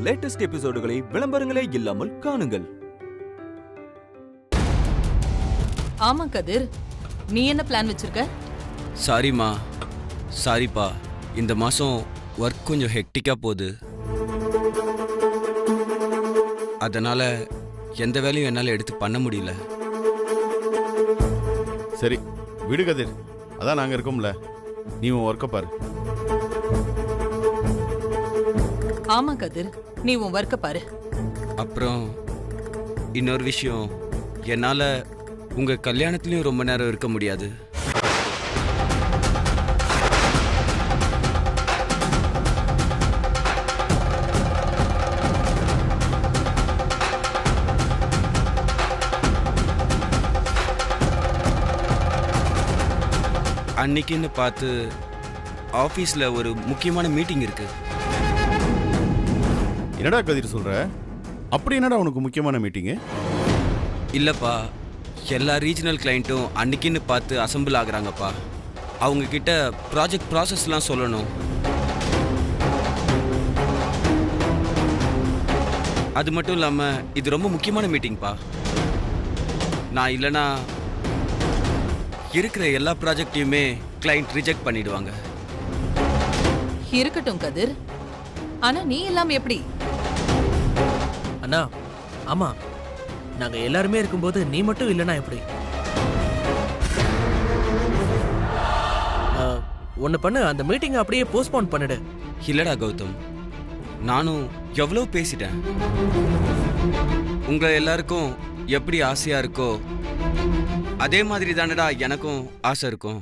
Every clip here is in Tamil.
லேட்டஸ்ட் எபிசோடுகளை விளம்பரங்களே இல்லாமல் காணுங்கள். ஆமா கதிர், நீ என்ன பிளான் வச்சிருக்க? சாரிம்மா, சாரிப்பா, இந்த மாசம் ஒர்க் கொஞ்சம் ஹெக்டிக்கா போகுது. அதனால எந்த வேலையும் என்னால் எடுத்து பண்ண முடியல. சரி விடு கதிர், அதான் நாங்கள் இருக்கோம்ல, நீ உன் ஒர்க்கை பாரு. ஆமா கதிர், நீ உன் ஒர்க்கை பாரு. அப்புறம் இன்னொரு விஷயம், என்னால் உங்கள் கல்யாணத்துலேயும் ரொம்ப நேரம் இருக்க முடியாது. அன்னைக்குன்னு பார்த்து ஆஃபீஸில் ஒரு முக்கியமான மீட்டிங் இருக்கு. என்னடா கதிர் சொல்ற? அப்படி என்னடா உனக்கு முக்கியமான மீட்டிங்கு? இல்லைப்பா, எல்லா ரீஜனல் கிளைண்ட்டும் அன்னைக்குன்னு பார்த்து அசம்பிள் ஆகுறாங்கப்பா. அவங்க கிட்ட ப்ராஜெக்ட் ப்ராசஸ்லாம் சொல்லணும். அது மட்டும் இல்லாமல் இது ரொம்ப முக்கியமான மீட்டிங்ப்பா. நான் இல்லைனா இருக்கிற எல்லா ப்ராஜெக்டையுமே கிளைண்ட் ரிஜெக்ட் பண்ணிடுவாங்க. இருக்கட்டும் கதிர், ஆனா நீ இல்லாம எப்படி? அண்ணா, ஆமா, நாங்க எல்லாருமே இருக்கும்போது நீ மட்டும் இல்லைனா எப்படி? ஒன்னு பண்ணு, அந்த மீட்டிங்கை அப்படியே போஸ்ட்போன் பண்ணிடு. இல்லடா கௌதம், நானும் எவ்வளோ பேசிட்டேன். உங்க எல்லாருக்கும் எப்படி ஆசையா இருக்கோ அதே மாதிரி தானடா எனக்கும் ஆசை இருக்கும்.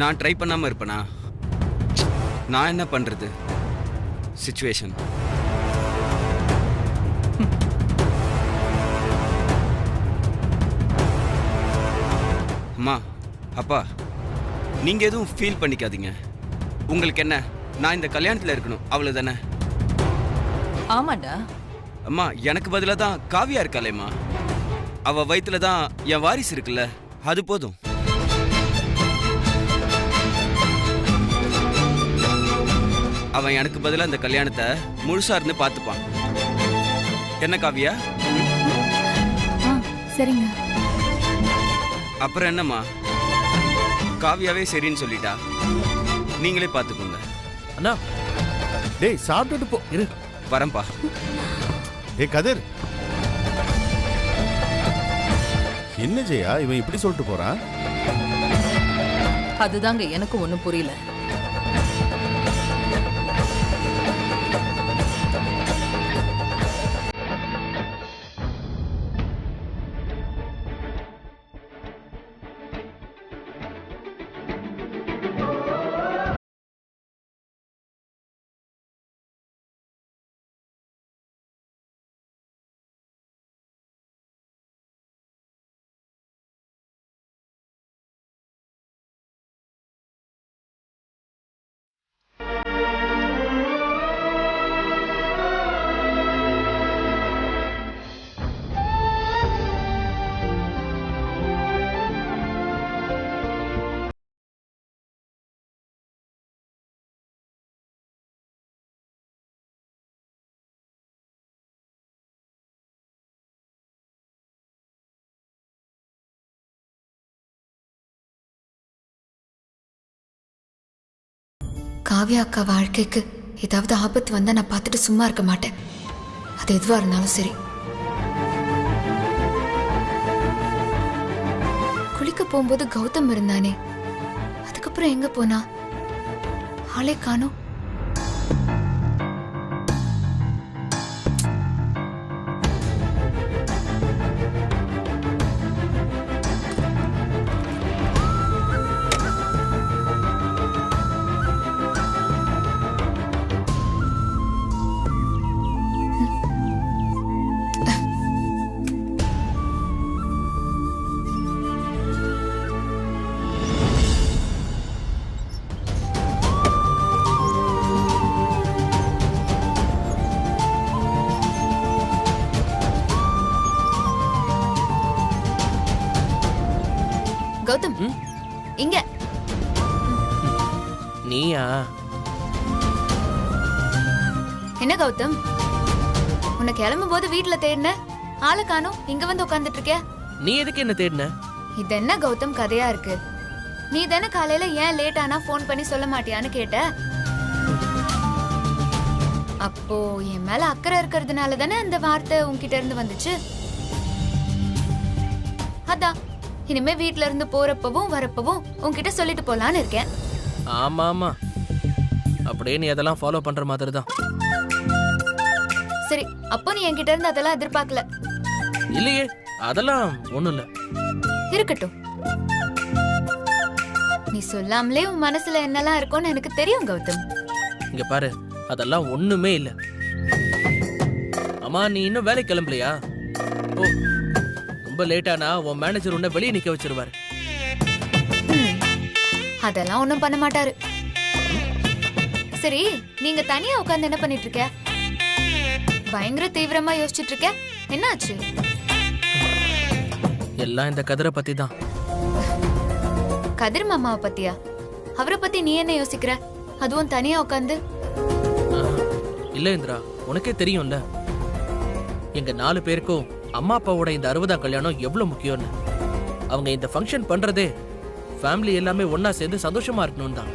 நான் ட்ரை பண்ணாம இருப்பேனா? நான் என்ன பண்றது? சிச்சுவேஷன். அம்மா, அப்பா, நீங்க எதுவும் ஃபீல் பண்ணிக்காதீங்க. உங்களுக்கு என்ன, நான் இந்த கல்யாணத்துல இருக்கணும், அவ்வளவுதானே? ஆமாண்டா. அம்மா, எனக்கு பதிலாக தான் காவியா இருக்காளேம்மா. அவ வயிற்றுல தான் என் வாரிசு இருக்குல்ல, அது போதும். அவன் எனக்கு பதிலாக இந்த கல்யாணத்தை முழுசா இருந்து பார்த்துப்பான். என்ன காவியா? சரிங்க. அப்புறம் என்னம்மா, காவியாவே சரின்னு சொல்லிட்டா, நீங்களே பார்த்துக்கோங்க. அண்ணா, டேய் சாப்பிட்டுட்டு போ. இரு, வரேன்ப்பா. ஏ கதிர், என்ன ஜெயா இவன் இப்படி சொல்லிட்டு போறான்? அதுதாங்க எனக்கு ஒண்ணும் புரியல. காவியா அக்கா வாழ்க்கைக்கு ஏதாவது ஆபத்து வந்தா நான் பார்த்துட்டு சும்மா இருக்க மாட்டேன். அது எதுவா இருந்தாலும் சரி. குளிக்க போகும்போது கௌதம் இருந்தானே, அதுக்கப்புறம் எங்க போனா? ஆளே காணோம். கௌதம், இங்க நீயா? என்ன கௌதம், உன்னை கிளம்பும் போது வீட்டுல தேடின, ஆளை காணோம், இங்க வந்து உட்கார்ந்துட்டு இருக்க. நீ எதுக்கு என்ன தேடின? இது என்ன கௌதம் கதையா இருக்கு? நீ தானே காலையில ஏன் லேட் ஆனா போன் பண்ணி சொல்ல மாட்டியான்னு கேட்ட. அப்போ என் மேல அக்கறை இருக்கிறதுனால தானே அந்த வார்த்தை உன்கிட்ட இருந்து வந்துச்சு. அதான் இனிமே வீட்ல இருந்து போறப்பவும் வரப்பவும் உன்கிட்ட சொல்லிட்டு போலான்னு இருக்கேன். ஆமா ஆமா, அப்படியே நீ அதெல்லாம் ஃபாலோ பண்ற மாதிரி தான். சரி, அப்போ நீ என்கிட்ட இருந்து அதெல்லாம் எதிர்பார்க்கல. இல்லையே, அதெல்லாம் ஒண்ணும் இல்ல. இருக்கட்டும், நீ சொல்லாமலே உன் மனசுல என்னெல்லாம் இருக்கும்னு எனக்கு தெரியும் கௌதம். இங்க பாரு, அதெல்லாம் ஒண்ணுமே இல்ல. அம்மா, நீ இன்னும் வேலைக்கு கிளம்பலையா? ஓ, ரொம்ப லேட்டானா உன் மேனேஜர் உன்னை வெளியே நிக்க வச்சிருவாரு. அதெல்லாம் ஒண்ணும் பண்ண மாட்டாரு. சரி, நீங்க தனியா உட்கார்ந்து என்ன பண்ணிட்டு இருக்க? பயங்கர தீவிரமா யோசிச்சுட்டு இருக்க, என்னாச்சு? எல்லாம் இந்த கதிரை பத்தி தான். கதிர் மாமாவை பத்தியா? அவரை பத்தி நீ என்ன யோசிக்கிற, அதுவும் தனியா உட்கார்ந்து? இல்ல இந்திரா, உனக்கே தெரியும்ல, எங்க 4 பேருக்கும் அம்மா அப்பாவோட இந்த 60ஆம் கல்யாணம் எவ்வளவு முக்கியம்னு. அவங்க இந்த ஃபங்க்ஷன் பண்றதே ஃபேமிலி எல்லாமே ஒன்னா சேர்ந்து சந்தோஷமா இருக்கணும் தான்.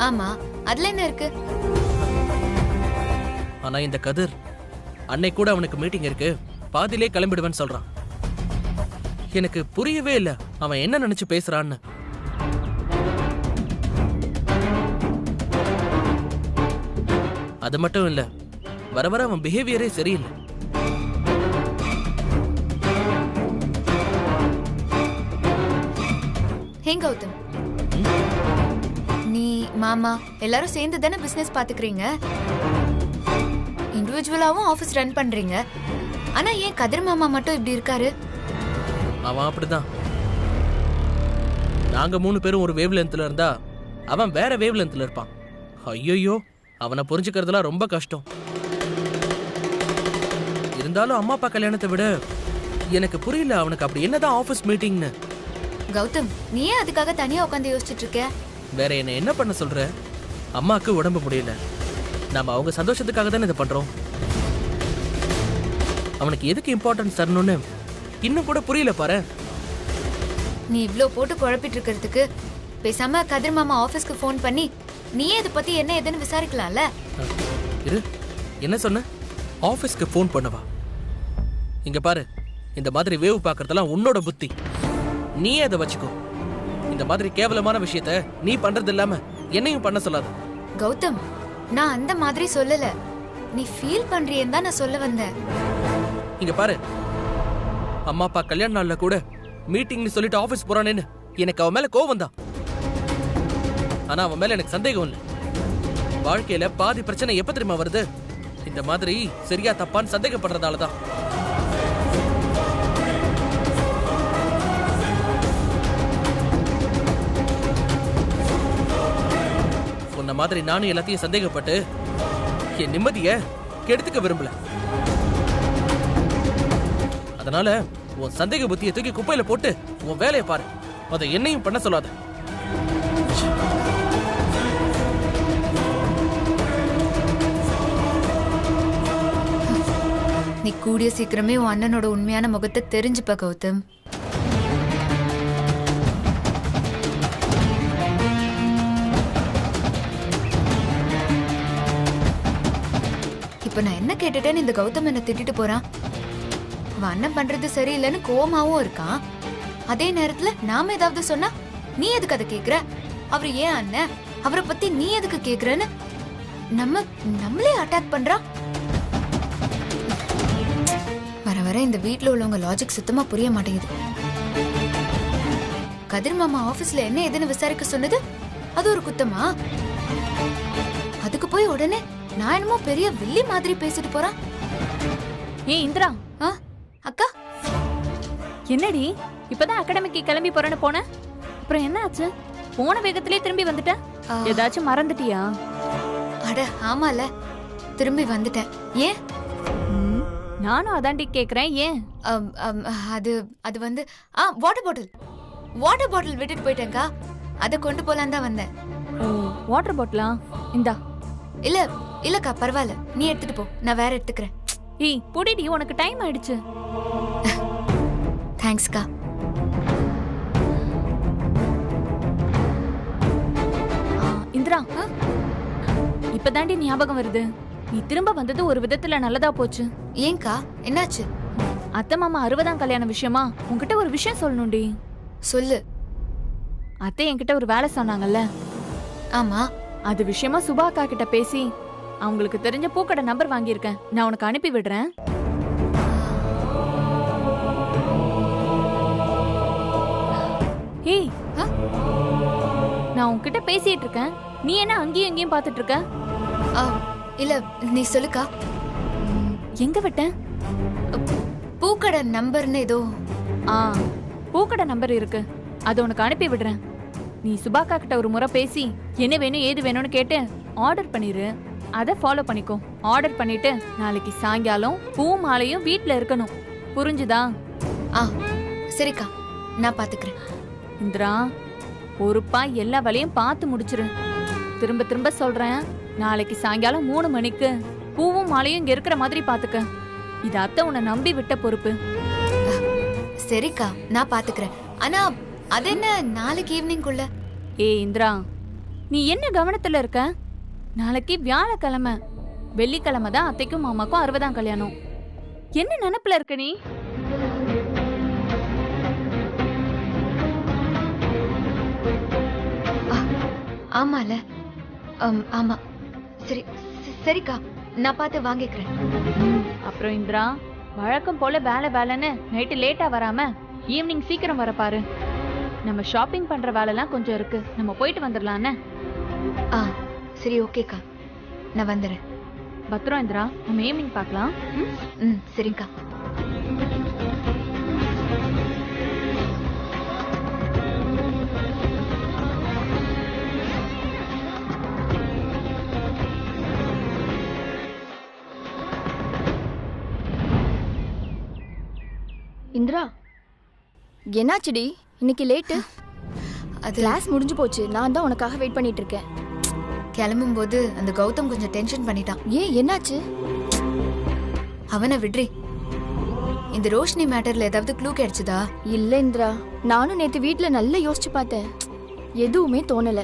ஆமா, அதுல என்ன இருக்கு? ஆனா இந்த கதிர் அன்னைக்கு கூட அவனுக்கு மீட்டிங் இருக்கு, பாதியிலே கிளம்பிடுவேன்னு சொல்றான். எனக்கு புரியவே இல்ல அவன் என்ன நினைச்சு பேசுறான்னு. அது மட்டும் இல்ல, வர வர அவன் பிஹேவியரே சரியில்லை. ஹே கௌதம், நீ மாமா எல்லாரும் சேர்ந்து தானே பிசினஸ் பாத்துக்கிறீங்க, இண்டிவிஜுவலாவும் ஆபீஸ் ரன் பண்றீங்க. ஆனா ஏன் கதிர் மாமா மட்டும் இப்படி இருக்காரு? அவன் அப்படிதான். நாங்க 3 பேரும் ஒரு வேவ் லென்த்ல இருந்தா அவன் வேற வேவ் லென்த்ல இருப்பான். ஐயோ, அவனை புரிஞ்சுக்கிறதுலாம் ரொம்ப கஷ்டம். இருந்தாலும் அம்மா அப்பா கல்யாணத்தை விட எனக்கு புரியல அவனுக்கு அப்படி என்னதான் ஆபீஸ் மீட்டிங்னு. கௌதம், நீ ஏன் அதுக்காக தனியா உட்காந்து யோசிச்சுட்டு இருக்க? வேற என்ன பண்ண சொல்ற? அம்மாக்கு உடம்பு முடியல, நாம அவங்க சந்தோஷத்துக்காக தானே இதை பண்றோம். அவனுக்கு எதுக்கு இம்பார்ட்டன்ஸ் தரணும்னு இன்னும் கூட புரியல பாரு. நீ இவ்ளோ போட்டு குழப்பிட்டு இருக்கிறதுக்கு பேசாம கதிர் மாமா ஆபீஸ்க்கு ஃபோன் பண்ணி நீயே இதை பத்தி என்ன ஏதுன்னு விசாரிக்கலாம்ல. இரு, என்ன சொன்ன? ஆபீஸ்க்கு ஃபோன் பண்ணவா? இங்க பாரு, இந்த மாதிரி வேவ் பார்க்கறதெல்லாம் உன்னோட புத்தி, நீயே அதை வச்சுக்கோ. இந்த மாதிரி கேவலமான விஷயத்த நீ பண்றது இல்லாம என்னையும் பண்ண சொல்லாத. கௌதம், நான் அந்த மாதிரி சொல்லல, நீ ஃபீல் பண்றியேன்னு தான் நான் சொல்ல வந்தேன். இங்க பாரு, அம்மா அப்பா கல்யாண நாள்ல கூட மீட்டிங்னு சொல்லிட்டு ஆபீஸ் போறானேன்னு எனக்கு அவன் மேல கோவம் தான். ஆனா அவன் மேல எனக்கு சந்தேகம் இல்லை. வாழ்க்கையில பாதி பிரச்சனை எப்ப தெரியுமா வருது? இந்த மாதிரி சரியா தப்பான்னு சந்தேகப்படுறதாலதான். உன்ன மாதிரி நானும் எல்லாத்தையும் சந்தேகப்பட்டு என் நிம்மதிய கெடுத்துக்க விரும்பல. அதனால உன் சந்தேக புத்தியை தூக்கி குப்பையில போட்டு உன் வேலையை பாரு. அதை என்னையும் பண்ண சொல்லாத. நீ கூடிய சீக்கிரமே உன் அண்ணனோட உண்மையான முகத்தை தெரிஞ்சுப்ப கௌதம். இப்ப நான் என்ன கேட்டுட்டேன்னு இந்த கௌதம் என்ன திட்டிட்டு போறான். அவன் அண்ணன் பண்றது சரியில்லைன்னு கோமாவும் இருக்கான். அதே நேரத்துல நாம ஏதாவது சொன்னா நீ எதுக்கு அதை கேக்குற, அவரு ஏன் அண்ணன், அவரை பத்தி நீ எதுக்கு கேக்குறன்னு நம்மளே அட்டாக் பண்றான். வர வர இந்த வீட்ல உள்ளவங்க லாஜிக் சுத்தமா புரிய மாட்டேங்குது. கதிர் மாமா ஆபீஸ்ல என்ன ஏதுன்னு விசாரிக்க சொன்னது அது ஒரு குத்தமா? அதுக்கு போய் உடனே நான் என்னமோ பெரிய வில்லி மாதிரி பேசிட்டு போறான். ஏய் இந்திரா, அக்கா, என்னடி இப்பதான் அகாடமிக்கு கிளம்பி போறேன்னு போன, அப்புறம் என்ன ஆச்சு? போன வேகத்திலே திரும்பி வந்துட்ட, ஏதாச்சும் மறந்துட்டியா? அட ஆமால, திரும்பி வந்துட்டேன். ஏன்? நானும் அதாண்டி கேக்குறேன், ஏன்? அது வந்து வாட்டர் பாட்டில் விட்டுட்டு போயிட்டேன்க்கா, அதை கொண்டு போலான்னு தான் வந்தேன். வாட்டர் பாட்டிலா? இந்தா. இல்ல இல்லக்கா பரவாயில்ல, நீ எடுத்துட்டு போ, நான் வேற எடுத்துக்கிறேன். ஏய் புடிடி, உனக்கு டைம் ஆயிடுச்சு. தேங்க்ஸ்க்கா. இந்திரா, இப்பதாண்டி ஞாபகம் வருது. நீ திரும்ப வந்தது ஒரு விதத்துல நல்லதா போச்சு. ஏன்க்கா, என்னாச்சு? அத்தை மாமா 60ஆம் கல்யாண விஷயமா உன்கிட்ட ஒரு விஷயம் சொல்லணும்டி. சொல்லு. அத்தை என்கிட்ட ஒரு வேலை சொன்னாங்கல்ல, ஆமா. அது விஷயமா சுபா அக்கா கிட்ட பேசி அவங்களுக்கு தெரிஞ்ச பூக்கடை நம்பர் வாங்கியிருக்கேன். நான் உனக்கு அனுப்பி விடுறேன். ஏய், நான் உன்கிட்ட பேசிட்டு இருக்கேன், நீ என்ன அங்கேயும் எங்கேயும் பாத்துட்டு இருக்க? இல்ல, நீ சொல்லுக்கா. எங்க விட்ட? பூக்கடை நம்பர்னு ஏதோ. பூக்கடை நம்பர் இருக்கு, அதை உனக்கு அனுப்பி விடுறேன். நீ சுபாக்கா கிட்ட ஒரு முறை பேசி என்ன வேணும் ஏது வேணும்னு கேட்டு ஆர்டர் பண்ணிரு. அதை ஃபாலோ பண்ணிக்கோ. ஆர்டர் பண்ணிட்டு நாளைக்கு சாயங்காலம் பூ மாலையும் வீட்ல இருக்கணும். புரிஞ்சுதா? சரிக்கா, நான் பாத்துக்கிறேன். இந்திரா, பொறுப்பா எல்லா வேலையும் பார்த்து முடிச்சிரு. திரும்ப திரும்ப சொல்றேன், நாளைக்கு சாயங்காலம் 3 மணிக்கு பூவும் மாலையும் இங்க இருக்கிற மாதிரி பாத்துக்க. இது அத்தை உன்னை நம்பி விட்ட பொறுப்பு. சரிக்கா, நான் பாத்துக்கிறேன். ஆனா அது என்ன நாளைக்கு ஈவினிங்குள்ள? இந்திரா, நீ என்ன கவனத்துல இருக்க? நாளைக்கு வியாழக்கிழமை, வெள்ளிக்கிழமை தான் அத்தைக்கும் மாமாக்கும் 60ஆம் கல்யாணம். என்ன நினைப்புல இருக்க நீ? ஆமால. ஆமா. சரி சரிக்கா, நான் பார்த்து வாங்கிக்கிறேன். அப்புறம் இந்திரா, வழக்கம் போல வேலை வேலைன்னு நைட்டு லேட்டா வராம ஈவினிங் சீக்கிரம் வர பாரு. நம்ம ஷாப்பிங் பண்ற வேலைலாம் கொஞ்சம் இருக்கு, நம்ம போயிட்டு வந்துடலான்னு. சரி, ஓகேக்கா, நான் வந்துடுறேன். பத்திரம் இந்திரா, நம்ம ஈவினிங் பார்க்கலாம். சரிங்கக்கா. இந்திரா, என்னாச்சுடி இன்னைக்கு லேட்டு? அது கிளாஸ் முடிஞ்சு போச்சு, நான் தான் உனக்காக வெயிட் பண்ணிட்டு இருக்கேன். கிளம்பும் போது அந்த கௌதம் கொஞ்சம் டென்ஷன் பண்ணிட்டான். ஏன், என்னாச்சு? அவனை விட்றி. இந்த ரோஷினி மேட்டர்ல ஏதாவது க்ளூ கிடைச்சதா? இல்ல இந்திரா, நானும் நேத்து வீட்ல நல்லா யோசிச்சு பார்த்தேன், எதுவுமே தோணல.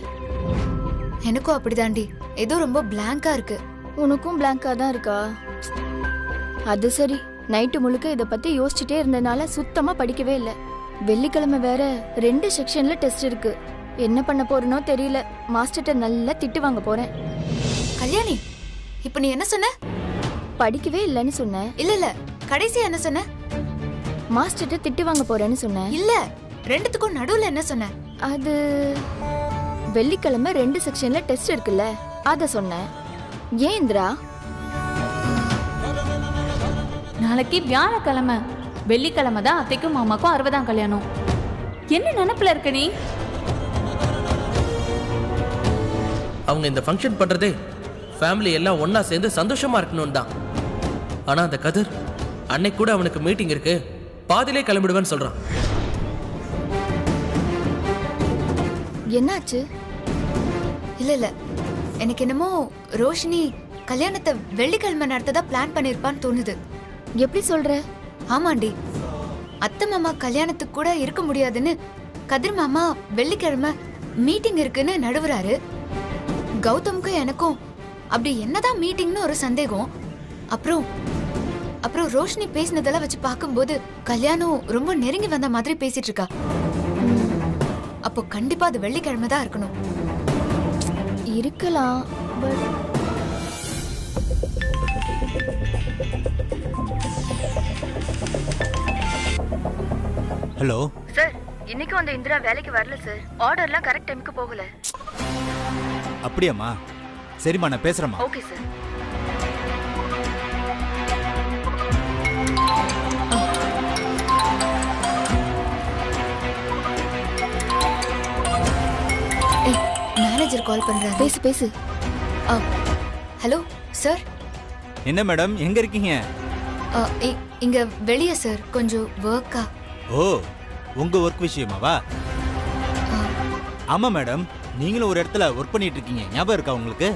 எனக்கும் அப்படிதாண்டி, ஏதோ ரொம்ப பிளாங்கா இருக்கு. உனக்கும் பிளாங்கா தான் இருக்கா? அது சரி, நைட்டு முழுக்க இதை பத்தி யோசிச்சுட்டே இருந்தனால சுத்தமா படிக்கவே இல்லை. வெள்ளிக்கிழமை வேற 2 செக்ஷன்ல டெஸ்ட் இருக்கு. என்ன பண்ண போறனோ தெரியல. மாஸ்டர்ட்ட நல்லா திட்டு வாங்க போறேன். கல்யாணி, இப்ப நீ என்ன சொன்ன? படிக்கவே இல்லைன்னு சொன்னேன். இல்ல, கடைசியா என்ன சொன்ன? மாஸ்டர்ட்ட திட்டு வாங்க போறேன்னு சொன்னேன். இல்ல, ரெண்டுத்துக்கும் நடுவுல என்ன சொன்ன? அது வெள்ளிக்கிழமை 2 செக்ஷன்ல டெஸ்ட் இருக்குல்ல, அத சொன்னேன். ஏன் இந்திரா? நாளைக்கு வியாழக்கிழமை, வெள்ளிக்கிழமை தான் அத்தைக்கும் மாமாக்கும் 60ஆம் கல்யாணம். என்ன நினைப்புல இருக்க நீ? அவங்க இந்த ஃபங்க்ஷன் பண்றதே ஃபேமிலி எல்லாம் ஒண்ணா சேர்ந்து சந்தோஷமா இருக்கணும் தான். ஆனா அந்த கதிர் அன்னைக்கு கூட அவனுக்கு மீட்டிங் இருக்கு, பாதியிலே கிளம்பிடுவேன்னு சொல்றான். என்னாச்சு? இல்ல, எனக்கு என்னமோ ரோஷினி கல்யாணத்தை வெள்ளிக்கிழமை நடத்ததா பிளான் பண்ணிருப்பான்னு தோணுது. எப்படி சொல்ற? ஆமாண்டி, அத்தை மாமா கல்யாணத்துக்கு கூட இருக்க முடியாதுன்னு கதிர் மாமா வெள்ளிக்கிழமை மீட்டிங் இருக்குன்னு நடுவுறாரு. கௌதமுக்கும் எனக்கும் அப்படி என்னதான் மீட்டிங்னு ஒரு சந்தேகம். அப்புறம் ரோஷினி பேசினதெல்லாம் வச்சு பார்க்கும்போது கல்யாணம் ரொம்ப நெருங்கி வந்த மாதிரி பேசிட்டு இருக்கா. அப்போ கண்டிப்பா அது வெள்ளிக்கிழமை தான் இருக்கணும். இருக்கலாம். ஹலோ சார், இன்னைக்கு அந்த இந்திரா வேலைக்கு வரல சார். ஆர்டர்லாம் கரெக்ட் டைமுக்கு போகல. அப்படியாம்மா? சரிம்மா, நான் பேசுறேம்மா. Okay sir. மேனேஜர் கால் பண்றாரு. பேசு. Hello sir. என்ன மேடம், எங்க இருக்கீங்க? இங்க வெளியே சார், கொஞ்சம் ஒர்க்கா. ஓ, உங்க ஒர்க் விஷயமாவா? ஆமா மேடம், நீங்களும் ஒரு இடத்துல ஒர்க் பண்ணிட்டு இருக்கீங்க, ஞாபகம் இருக்கா உங்களுக்கு?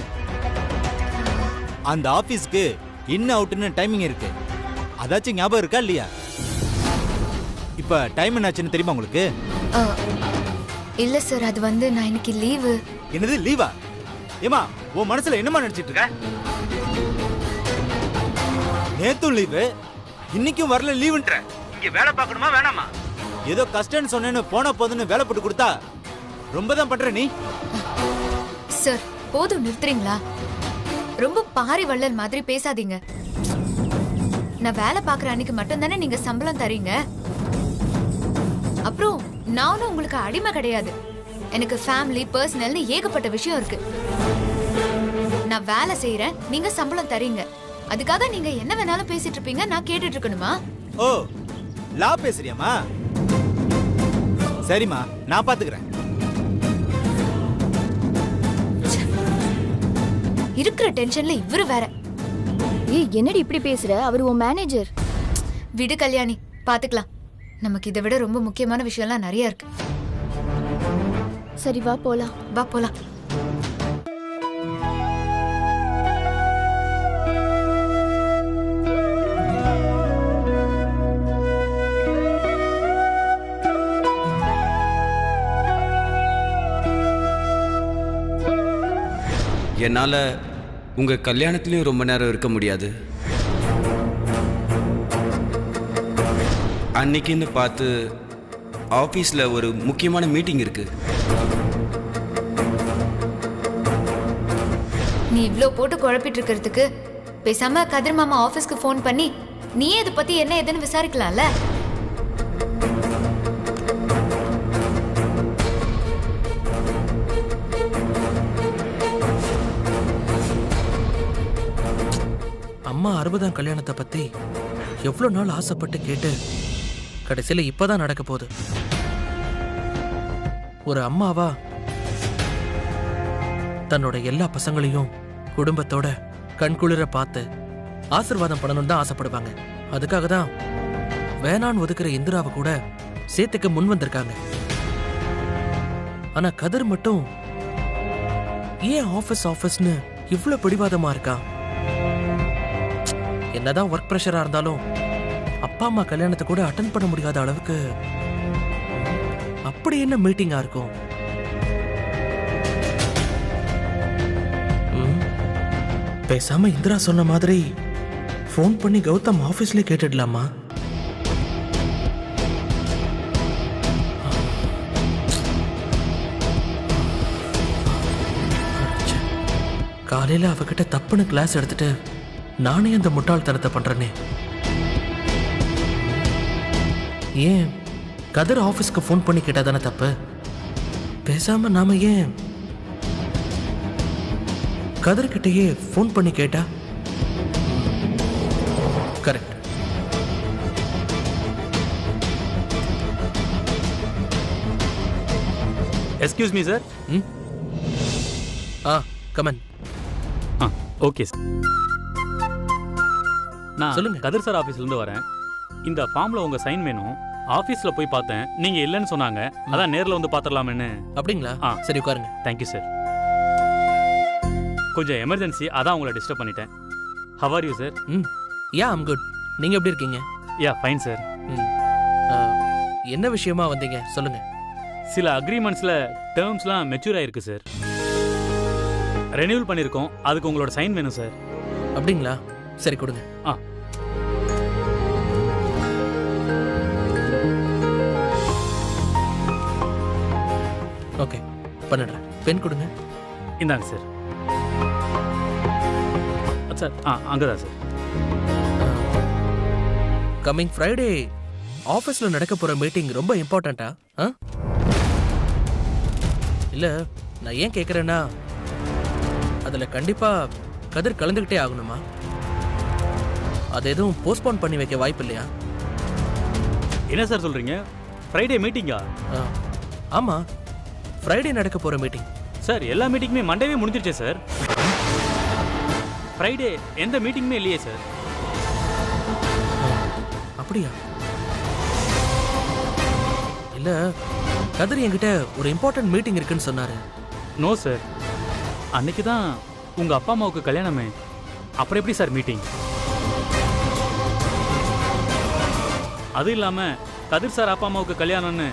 அந்த ஆபீஸ்க்கு இன் அவுட்னு டைமிங் இருக்கு. அதாச்சும் ஞாபகம் இருக்கா இல்லையா? இப்ப டைம் என்னாச்சுன்னு தெரியுமா உங்களுக்கு? இல்ல சார், அது வந்து நான் இன்னைக்கு லீவு. என்னது லீவா? ஏமா உன் மனசுல என்னமா நினைச்சிட்டு இருக்க? நேத்தும் லீவு, இன்னைக்கும் வரல லீவுன்ற. இங்க வேலை பார்க்கணுமா வேணாமா? ஏதோ கஷ்டம்னு சொன்னேன்னு போன போதுன்னு வேலை போட்டு கொடுத்தா ரொம்ப தான் பண்ற நீ. சார் போதும், நிறுத்துறீங்களா? ரொம்ப பாரி வள்ளல் மாதிரி பேசாதீங்க. நான் வேலை பார்க்குற அன்னைக்கு மட்டும் தானே நீங்க சம்பளம் தரீங்க. அப்புறம் நானும் உங்களுக்கு அடிமை கிடையாது. எனக்கு ஃபேமிலி, பர்சனல்னு ஏகப்பட்ட விஷயம் இருக்கு. நான் வேலை செய்யறேன், நீங்க சம்பளம் தரீங்க. அதுக்காக நீங்க என்ன வேணாலும் பேசிட்டு இருப்பீங்க, நான் கேட்டுட்டு இருக்கணுமா? ஓ, லா பேசுறியாமா? சரிம்மா, நான் பாத்துக்கிறேன். இருக்கிற டென்ஷன்ல இவரு வேற. ஏய், என்னடி இப்படி பேசுற? அவர் உன் மேனேஜர். விடு கல்யாணி, பாத்துக்கலாம். நமக்கு இதை விட ரொம்ப முக்கியமான விஷயம்லாம் நிறைய இருக்கு. சரி, வா போலாம். வா போலாம். என்னால் உங்கள் கல்யாணத்துலேயும் ரொம்ப நேரம் இருக்க முடியாது. அன்னைக்குன்னு பார்த்து ஆஃபீஸில் ஒரு முக்கியமான மீட்டிங் இருக்கு. நீ இவ்ளோ போட்டு குழப்பிட்டு இருக்கிறதுக்கு பேசாம கதிர் மாமா ஆபீஸ்க்கு ஃபோன் பண்ணி நீயே இதை பத்தி என்ன ஏதுன்னு விசாரிக்கலாம்ல. அம்மா 60ஆம் கல்யாணத்தை பத்தி எவ்வளவு நாள் ஆசைப்பட்டு கேட்டு கடைசியில இப்பதான் நடக்க போகுது. ஒரு அம்மாவா தன்னோட எல்லா பசங்களையும் குடும்பத்தோட கண்குளிர பார்த்து ஆசீர்வாதம் பண்ணணும்னு தான் ஆசைப்படுவாங்க. அதுக்காக தான் வேணான்னு ஒதுக்குற இந்திராவை கூட சேர்த்துக்க முன் வந்திருக்காங்க. ஆனா கதிர் மட்டும் ஏன் ஆபீஸ்னு இவ்வளவு பிடிவாதமா இருக்கா? என்னதான் ஒர்க் பிரஷரா இருந்தாலும் அப்பா அம்மா கல்யாணத்தை கூட அட்டென்ட் பண்ண முடியாத அளவுக்கு அப்படி என்ன மீட்டிங்கா இருக்கும்? பேசாம இந்திரா சொன்ன மாதிரி ஃபோன் பண்ணி கௌதம் ஆபீஸ்ல கேட்டுடலாமா? காலையில அவகிட்ட தப்புன்னு கிளாஸ் எடுத்துட்டு நானே அந்த முட்டாள்தனத்தை பண்றேனே. ஏன் கதிர் ஆபீஸ்க்கு ஃபோன் பண்ணி கேட்டா தானே தப்பு? பேசாம நாம ஏன் கதிர்கிட்டயே ஃபோன் பண்ணி கேட்டா? Correct. Excuse me sir. Come on. Okay sir. நான் சொல்லுங்க. கதிர் சார் ஆஃபீஸ்லேருந்து வரேன். இந்த ஃபார்மில் உங்கள் சைன் வேணும். ஆஃபீஸில் போய் பார்த்தேன், நீங்கள் இல்லைன்னு சொன்னாங்க. அதான் நேரில் வந்து பார்த்துடலாமேன்னு. அப்படிங்களா? சரி, உட்காருங்க. Thank you sir. கொஞ்சம் எமர்ஜென்சி, அதான் உங்களை டிஸ்டர்ப் பண்ணிட்டேன். How are you sir? Yeah, I'm good. நீங்கள் எப்படி இருக்கீங்க? யா, ஃபைன் சார். என்ன விஷயமா வந்தீங்க சொல்லுங்க. சில அக்ரிமெண்ட்ஸில் டேர்ம்ஸ்லாம் மெச்சூர் ஆகிருக்கு சார். ரெனியூவல் பண்ணியிருக்கோம், அதுக்கு உங்களோட சைன் வேணும் சார். அப்படிங்களா? சரி, கொடுங்க. ஓகே, பண்ணிடுறேன். பென் கொடுங்க. இந்தாங்க சார். சார் அங்கே தான் சார். கம்மிங் ஃப்ரைடே ஆஃபீஸில் நடக்க போகிற மீட்டிங் ரொம்ப இம்பார்ட்டண்ட்டா? இல்லை, நான் ஏன் கேட்குறேன்னா அதில் கண்டிப்பாக கதிர் கலந்துக்கிட்டே ஆகணுமா? அது எதுவும் போஸ்ட்போன் பண்ணி வைக்க வாய்ப்பு இல்லையா? என்ன சார் சொல்கிறீங்க? ஃப்ரைடே மீட்டிங்கா? ஆமாம், ஃப்ரைடே நடக்க போகிற மீட்டிங். சார், எல்லா மீட்டிங்குமே மண்டேவே முடிஞ்சிருச்சே சார். ஃப்ரைடே எந்த மீட்டிங்குமே இல்லையே சார். அப்படியா? இல்லை, கதிர் என்கிட்ட ஒரு இம்பார்ட்டன்ட் மீட்டிங் இருக்குன்னு சொன்னார். நோ சார், அன்னைக்கு தான் உங்கள் அப்பா அம்மாவுக்கு கல்யாணமே. அப்புறம் எப்படி சார் மீட்டிங்? அது இல்லாம கதிர் சார் அப்பா அம்மாவுக்கு கல்யாணம்னு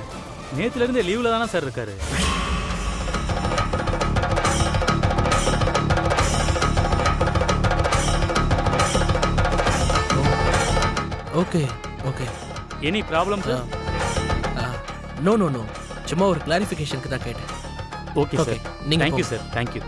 நேத்துல இருந்து லீவ்ல தானே சார் இருக்காரு. Okay okay. Any problem sir? No no no, சும்மா ஒரு கிளாரிஃபிகேஷனுக்கு தான் கேட்டேன். ஓகே சார், நீங்க தேங்க்யூ சார், தேங்க்யூ.